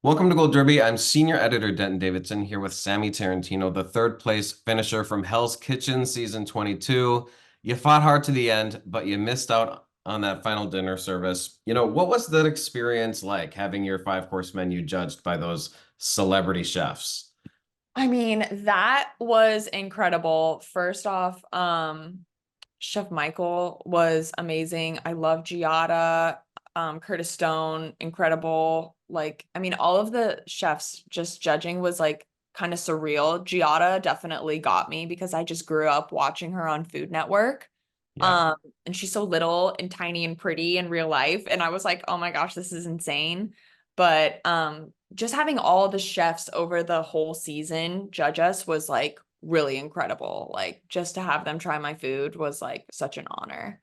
Welcome to Gold Derby. I'm senior editor Denton Davidson here with Sammi Tarantino, the third place finisher from Hell's Kitchen season 22. You fought hard to the end, but you missed out on that final dinner service. What was that experience like having your five-course menu judged by those celebrity chefs? I mean, that was incredible. First off, Chef Michael was amazing. I love Giada, Curtis Stone, incredible. All of the chefs just judging was like kind of surreal. Giada definitely got me because I just grew up watching her on Food Network. Yeah. Um, and she's so little and tiny and pretty in real life. And I was like, oh my gosh, this is insane. But just having all the chefs over the whole season judge us was like really incredible. Like just to have them try my food was like such an honor.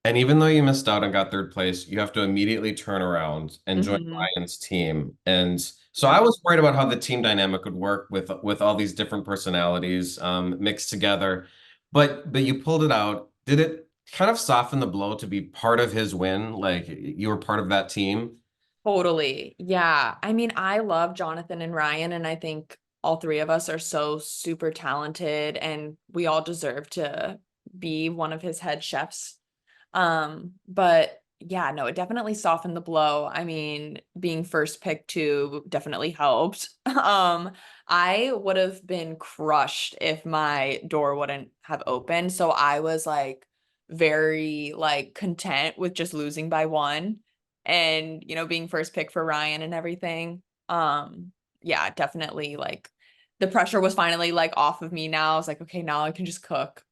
And even though you missed out and got third place, you have to immediately turn around and join Hmm. Ryan's team. And so I Yeah. was worried about how the team dynamic would work with all these different personalities mixed together. But you pulled it out. Did it kind of soften the blow to be part of his win? Like you were part of that team? Totally. Yeah. I mean, I love Jonathan and Ryan, and I think all three of us are so super talented and we all deserve to be one of his head chefs. But yeah, no, it definitely softened the blow. I mean, being first pick too definitely helped. I would have been crushed if my door wouldn't have opened. So I was like very like content with just losing by one and being first pick for Ryan and everything. Yeah, definitely like the pressure was finally like off of me now. I was like, okay, now I can just cook.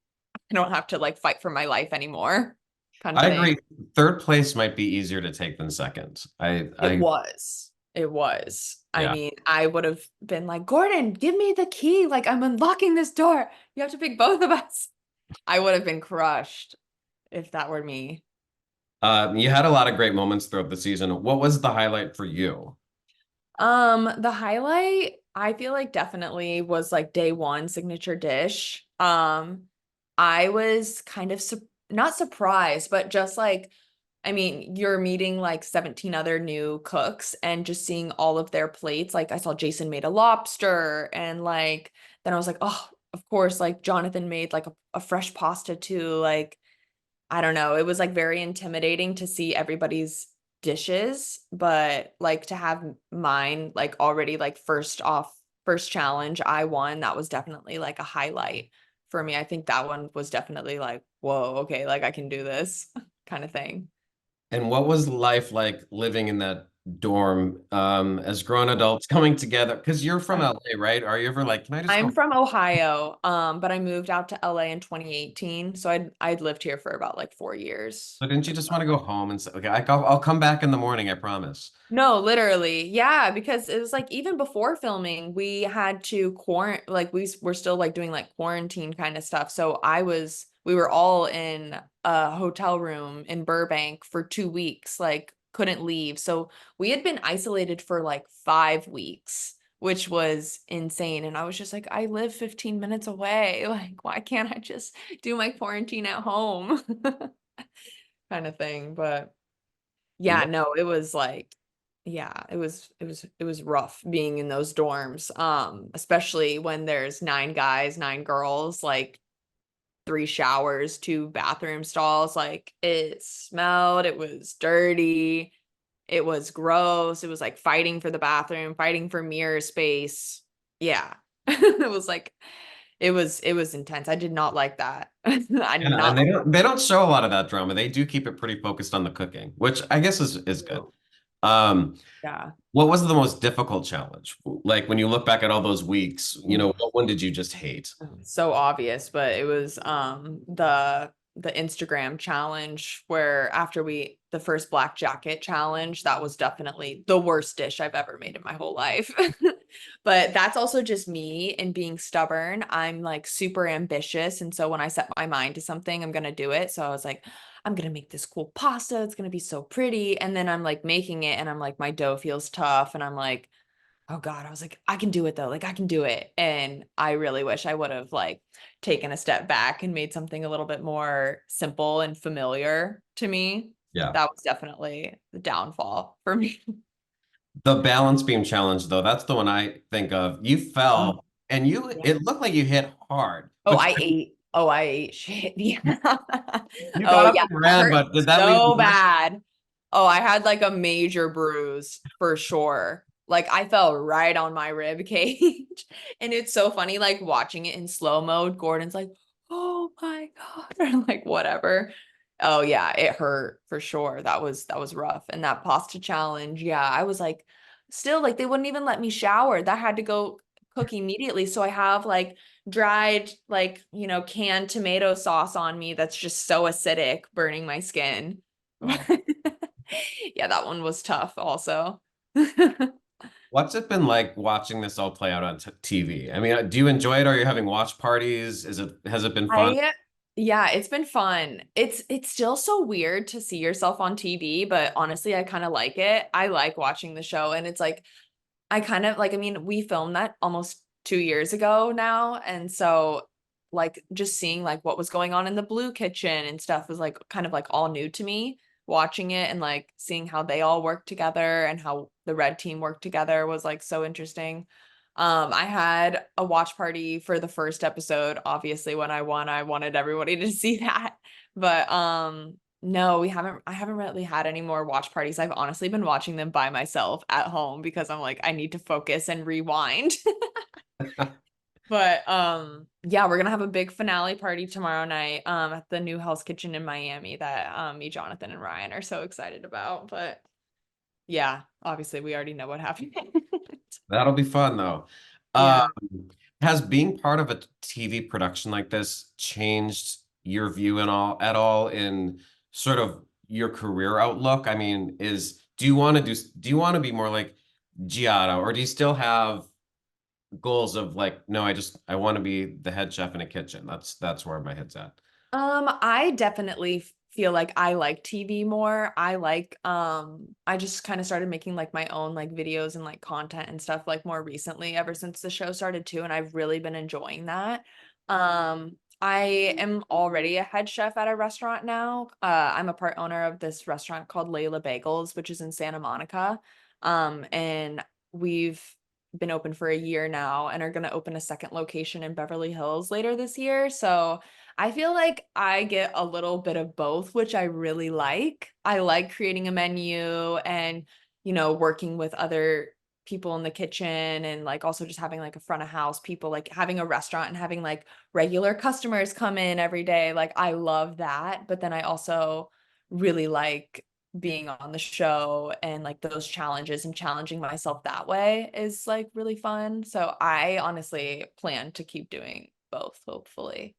I don't have to like fight for my life anymore, kind of I thing. agree. Third place might be easier to take than second. It I was. It was. I yeah. mean, I would have been like, Gordon, give me the key. Like, I'm unlocking this door. You have to pick both of us. I would have been crushed if that were me. You had a lot of great moments throughout the season. What was the highlight for you? The highlight, I feel like definitely was like day one signature dish. I was kind of su not surprised, but just like, I mean, you're meeting like 17 other new cooks and just seeing all of their plates. Like I saw Jason made a lobster and like then I was like, oh, of course, like Jonathan made like a fresh pasta too. Like I don't know. It was like very intimidating to see everybody's dishes, but like to have mine like already like first challenge I won, that was definitely like a highlight for me. I think that one was definitely like, whoa, okay, like I can do this kind of thing. And what was life like living in that dorm as grown adults coming together? Because you're from LA, right? Are you ever like, can I just I'm go? from Ohio, but I moved out to LA in 2018. So I'd lived here for about like 4 years. But didn't you just want to go home and say, okay, I'll come back in the morning, I promise. No, literally. Yeah, because it was like even before filming, we had to like were still like doing like quarantine kind of stuff. So we were all in a hotel room in Burbank for 2 weeks, like couldn't leave. So we had been isolated for like 5 weeks, which was insane. And I was just like, I live 15 minutes away. Like, why can't I just do my quarantine at home? Kind of thing. But yeah, What no, it was like, yeah, it was rough being in those dorms. Especially when there's nine guys, nine girls, like three showers, two bathroom stalls. Like it smelled, it was dirty, it was gross. It was like fighting for the bathroom, fighting for mirror space. Yeah. It was like it was intense. I did not like that. I did yeah, and not they don't show a lot of that drama. They do keep it pretty focused on the cooking, which I guess is good. like. Um, Yeah. what was the most difficult challenge? Like when you look back at all those weeks, what one did you just hate? So obvious, but it was the Instagram challenge where after we the first black jacket challenge, that was definitely the worst dish I've ever made in my whole life. But that's also just me and being stubborn. I'm like super ambitious, and so when I set my mind to something, I'm gonna do it. So I was like, I'm gonna make this cool pasta. It's gonna be so pretty. And then I'm like making it, and I'm like, my dough feels tough, and I'm like, oh God, I was like, I can do it though. Like I can do it. And I really wish I would have like taken a step back and made something a little bit more simple and familiar to me. Yeah. That was definitely the downfall for me. The balance beam challenge, though, that's the one I think of. You Oh, fell and yeah. it looked like you hit hard, Oh, but I ate. Oh, I ate shit. Yeah. you Oh, got up yeah. and That ran, hurt but did that leave a so mark? bad. Oh, I had like a major bruise for sure. Like I fell right on my rib cage. And it's so funny, like watching it in slow mode. Gordon's like, oh my God. Or like whatever. Oh yeah, it hurt for sure. That was rough. And that pasta challenge, yeah, I was like, still like they wouldn't even let me shower. That had to go cook immediately. So I have like dried, like, canned tomato sauce on me that's just so acidic, burning my skin. Oh. Yeah, that one was tough also. What's it been like watching this all play out on t TV? I mean, do you enjoy it? Are you having watch parties? Has it been fun? I Yeah, it's been fun. It's still so weird to see yourself on TV, but honestly, I kind of like it. I like watching the show and it's like I kind of like, I mean, we filmed that almost 2 years ago now. And so like just seeing like what was going on in the blue kitchen and stuff was like kind of like all new to me. Watching it and like seeing how they all work together and how the red team worked together was like so interesting. I had a watch party for the first episode. Obviously, when I won, I wanted everybody to see that. But no, I haven't really had any more watch parties. I've honestly been watching them by myself at home because I'm like, I need to focus and rewind. But yeah, we're gonna have a big finale party tomorrow night at the new Hell's Kitchen in Miami that me, Johnathan, and Ryan are so excited about. But yeah, obviously we already know what happened. That'll be fun though. Um, Yeah. has being part of a TV production like this changed your view and all at all in sort of your career outlook? I mean, do you want to be more like Giada, or do you still have goals of like, no, I want to be the head chef in a kitchen. That's where my head's at. I definitely feel like I like TV more. I just kind of started making like my own like videos and like content and stuff like more recently ever since the show started too, and I've really been enjoying that. I am already a head chef at a restaurant now. I'm a part owner of this restaurant called Layla Bagels, which is in Santa Monica. And we've been open for a year now and are going to open a second location in Beverly Hills later this year. So I feel like I get a little bit of both, which I really like. I like creating a menu and, working with other people in the kitchen and like also just having like a front of house people, like having a restaurant and having like regular customers come in every day. Like I love that. But then I also really like being on the show and like those challenges and challenging myself that way is like really fun. So I honestly plan to keep doing both, hopefully.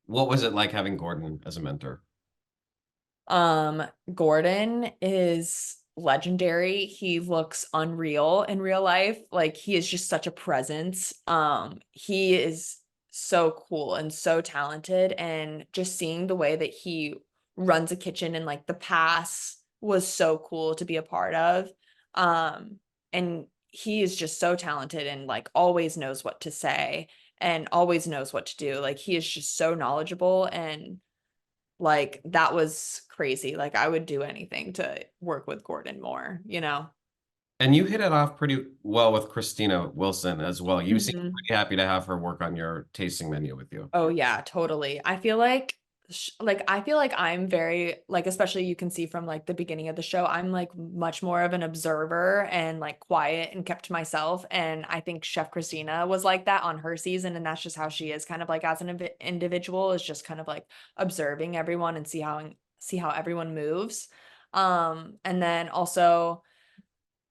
What was it like having Gordon as a mentor? Um, Gordon is legendary. He looks unreal in real life. Like he is just such a presence. He is so cool and so talented and just seeing the way that he runs a kitchen and like the pass was so cool to be a part of. And he is just so talented and like always knows what to say and always knows what to do. Like he is just so knowledgeable and like that was crazy. Like I would do anything to work with Gordon more. And you hit it off pretty well with Christina Wilson as well. You seem Mhm. pretty happy to have her work on your tasting menu with you. Oh yeah, totally. I feel like I'm very like especially you can see from like the beginning of the show, I'm like much more of an observer and like quiet and kept to myself. And I think Chef Christina was like that on her season, and that's just how she is kind of like as an individual is just kind of like observing everyone and see how everyone moves. And then also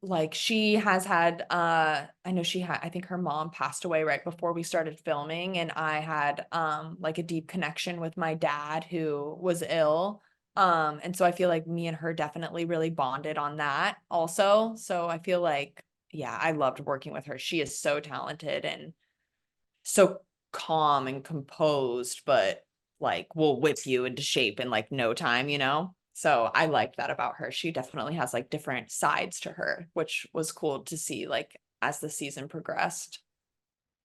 like she has had I know I think her mom passed away right before we started filming, and I had like a deep connection with my dad who was ill. And so I feel like me and her definitely really bonded on that also. So I feel like yeah, I loved working with her. She is so talented and so calm and composed, but like will whip you into shape in like no time. So I liked that about her. She definitely has like different sides to her, which was cool to see like as the season progressed.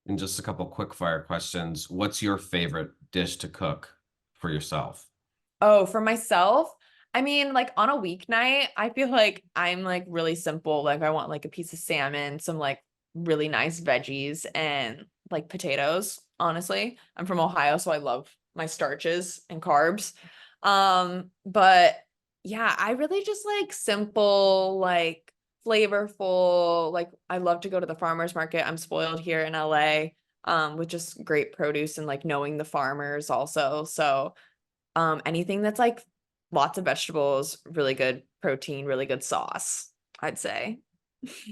And just a couple quick fire questions. What's your favorite dish to cook for yourself? Oh, for myself, I mean, like on a weeknight, I feel like I'm like really simple. Like I want like a piece of salmon, some like really nice veggies and like potatoes, honestly. I'm from Ohio, so I love my starches and carbs. But yeah, I really just like simple, like flavorful, like I love to go to the farmers market. I'm spoiled here in LA, with just great produce and like knowing the farmers also. So anything that's like lots of vegetables, really good protein, really good sauce, I'd say.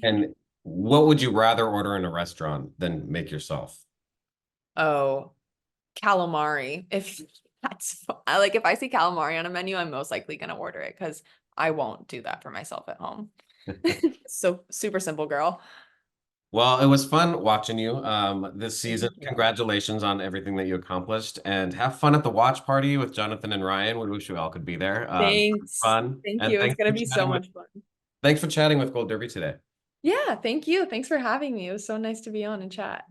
And what would you rather order in a restaurant than make yourself? Oh, calamari. If that's like if I see calamari on a menu, I'm most likely gonna order it because I won't do that for myself at home. So super simple, girl. Well, it was fun watching you this season. Thank you. Congratulations on everything that you accomplished, and have fun at the watch party with Johnathan and Ryan. We wish you all could be there. Thanks. Fun, Thank and you. It's gonna be so much fun. thanks for chatting with Gold Derby today. Yeah, thank you. Thanks for having me. It was so nice to be on and chat.